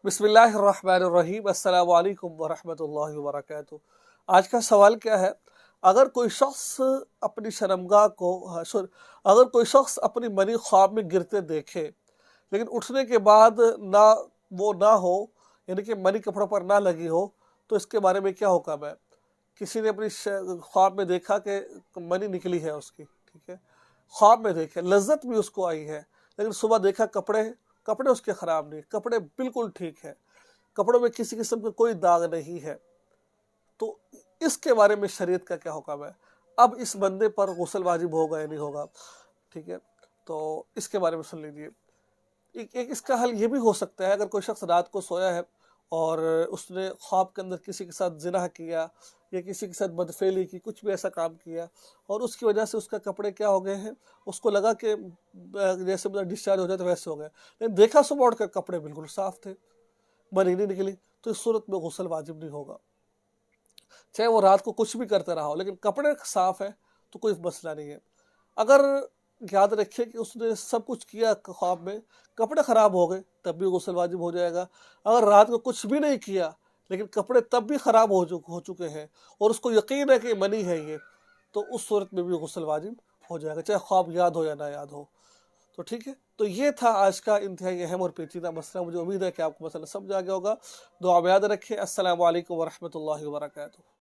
بسم اللہ الرحمن الرحیم، السلام علیکم ورحمۃ اللہ وبرکاتہ۔ آج کا سوال کیا ہے؟ اگر کوئی شخص اپنی شرمگاہ کو اگر کوئی شخص اپنی منی خواب میں گرتے دیکھے لیکن اٹھنے کے بعد نہ ہو، یعنی کہ منی کپڑوں پر نہ لگی ہو، تو اس کے بارے میں کیا حکم ہے؟ کسی نے اپنی خواب میں دیکھا کہ منی نکلی ہے اس کی، ٹھیک ہے، خواب میں دیکھے، لذت بھی اس کو آئی ہے، لیکن صبح دیکھا کپڑے اس کے خراب نہیں، کپڑے بالکل ٹھیک ہے، کپڑوں میں کسی قسم کا کوئی داغ نہیں ہے، تو اس کے بارے میں شریعت کا کیا حکم ہے؟ اب اس بندے پر غسل واجب ہوگا یا نہیں ہوگا؟ ٹھیک ہے، تو اس کے بارے میں سن لیجیے۔ ایک اس کا حل یہ بھی ہو سکتا ہے، اگر کوئی شخص رات کو سویا ہے اور اس نے خواب کے اندر کسی کے ساتھ زنا کیا یا کسی کے ساتھ بدفعلی کی، کچھ بھی ایسا کام کیا اور اس کی وجہ سے اس کا کپڑے کیا ہو گئے ہیں، اس کو لگا کہ جیسے ڈسچارج ہو جائے تو ویسے ہو گئے، لیکن دیکھا صبح اٹھ کر کپڑے بالکل صاف تھے، منی نہیں نکلی، تو اس صورت میں غسل واجب نہیں ہوگا، چاہے وہ رات کو کچھ بھی کرتے رہا ہو، لیکن کپڑے صاف ہے تو کوئی مسئلہ نہیں ہے۔ اگر یاد رکھیے کہ اس نے سب کچھ کیا خواب میں، کپڑے خراب ہو گئے، تب بھی غسل واجب ہو جائے گا۔ اگر رات کو کچھ بھی نہیں کیا لیکن کپڑے تب بھی خراب ہو چکے ہیں اور اس کو یقین ہے کہ منی ہے یہ، تو اس صورت میں بھی غسل واجب ہو جائے گا، چاہے خواب یاد ہو یا نہ یاد ہو۔ تو ٹھیک ہے، تو یہ تھا آج کا انتہائی اہم اور پیچیدہ مسئلہ۔ مجھے امید ہے کہ آپ کو مسئلہ سمجھ آ گیا ہوگا۔ دعا میں یاد رکھیں۔ السلام علیکم ورحمۃ اللہ وبرکاتہ۔